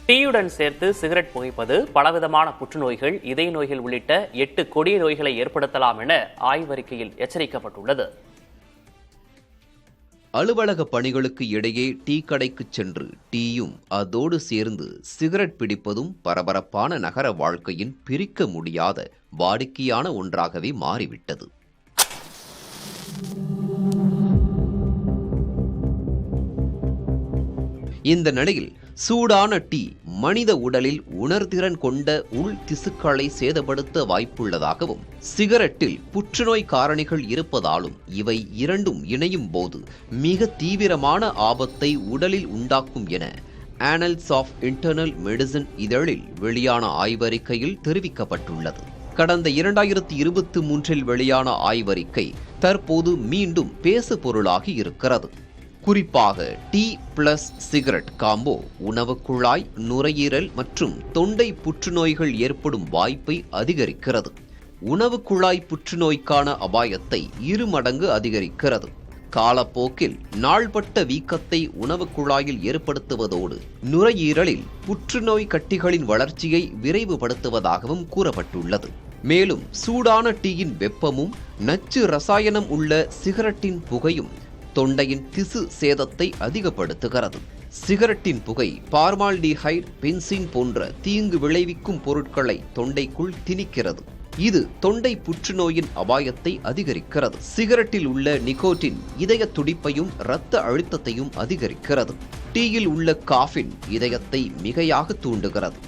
டீயுடன் சேர்த்து சிகரெட் புகைப்பது பலவிதமான புற்றுநோய்கள், இதய நோய்கள் உள்ளிட்ட 8 கொடிய நோய்களை ஏற்படுத்தலாம் என ஆய்வறிக்கையில் எச்சரிக்கப்பட்டுள்ளது. அலுவலக பணிகளுக்கு இடையே டீ கடைக்கு சென்று டீயும் அதோடு சேர்ந்து சிகரெட் பிடிப்பதும் பரபரப்பான நகர வாழ்க்கையின் பிரிக்க முடியாத வாடிக்கையான ஒன்றாகவே மாறிவிட்டது. இந்த நிலையில் சூடான டீ மனித உடலில் உணர்திறன் கொண்ட உள் திசுக்களை சேதப்படுத்த வாய்ப்புள்ளதாகவும், சிகரெட்டில் புற்றுநோய் காரணிகள் இருப்பதாலும் இவை இரண்டும் இணையும் போது மிக தீவிரமான ஆபத்தை உடலில் உண்டாக்கும் என ஆனல்ஸ் ஆஃப் இன்டர்னல் மெடிசின் இதழில் வெளியான ஆய்வறிக்கையில் தெரிவிக்கப்பட்டுள்ளது. கடந்த 2023 வெளியான ஆய்வறிக்கை தற்போது மீண்டும் பேசு பொருளாகி இருக்கிறது. குறிப்பாக டீ பிளஸ் சிகரெட் காம்போ உணவு குழாய், நுரையீரல் மற்றும் தொண்டை புற்றுநோய்கள் ஏற்படும் வாய்ப்பை அதிகரிக்கிறது. உணவு குழாய் புற்றுநோய்க்கான அபாயத்தை 2 மடங்கு அதிகரிக்கிறது. காலப்போக்கில் நாள்பட்ட வீக்கத்தை உணவு குழாயில் ஏற்படுத்துவதோடு நுரையீரலில் புற்றுநோய் கட்டிகளின் வளர்ச்சியை விரைவுபடுத்துவதாகவும் கூறப்பட்டுள்ளது. மேலும் சூடான டீயின் வெப்பமும் நச்சு ரசாயனம் உள்ள சிகரெட்டின் புகையும் தொண்டையின் திசு சேதத்தை அதிகப்படுத்துகிறது. சிகரெட்டின் புகை பார்மால்டிஹைட், பென்சீன் போன்ற தீங்கு விளைவிக்கும் பொருட்களை தொண்டைக்குள் திணிக்கிறது. இது தொண்டை புற்றுநோயின் அபாயத்தை அதிகரிக்கிறது. சிகரெட்டில் உள்ள நிக்கோட்டின் இதய துடிப்பையும் இரத்த அழுத்தத்தையும் அதிகரிக்கிறது. டீயில் உள்ள காஃபின் இதயத்தை மிகையாக தூண்டுகிறது.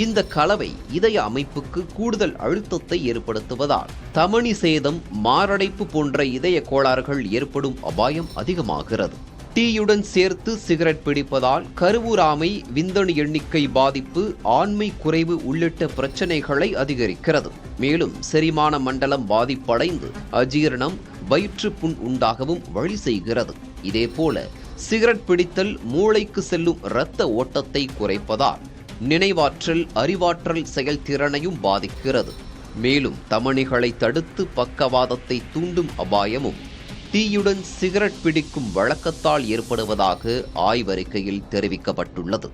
இந்த கலவை இதய அமைப்புக்கு கூடுதல் அழுத்தத்தை ஏற்படுத்துவதால் தமனி சேதம், மாரடைப்பு போன்ற இதய கோளாறுகள் ஏற்படும் அபாயம் அதிகமாகிறது. டீயுடன் சேர்த்து சிகரெட் பிடிப்பதால் கருவுறாமை, விந்தணு எண்ணிக்கை பாதிப்பு, ஆண்மை குறைவு உள்ளிட்ட பிரச்சனைகளை அதிகரிக்கிறது. மேலும் செரிமான மண்டலம் பாதிப்படைந்து அஜீரணம், வயிற்றுப்புண் உண்டாகவும் வழி செய்கிறது. இதேபோல சிகரெட் பிடித்தல் மூளைக்கு செல்லும் இரத்த ஓட்டத்தை குறைப்பதால் நினைவாற்றல், அறிவாற்றல் செயல்திறனையும் பாதிக்கிறது. மேலும் தமனிகளை தடுத்து பக்கவாதத்தை தூண்டும் அபாயமும் டீயுடன் சிகரெட் பிடிக்கும் வழக்கத்தால் ஏற்படுவதாக ஆய்வறிக்கையில் தெரிவிக்கப்பட்டுள்ளது.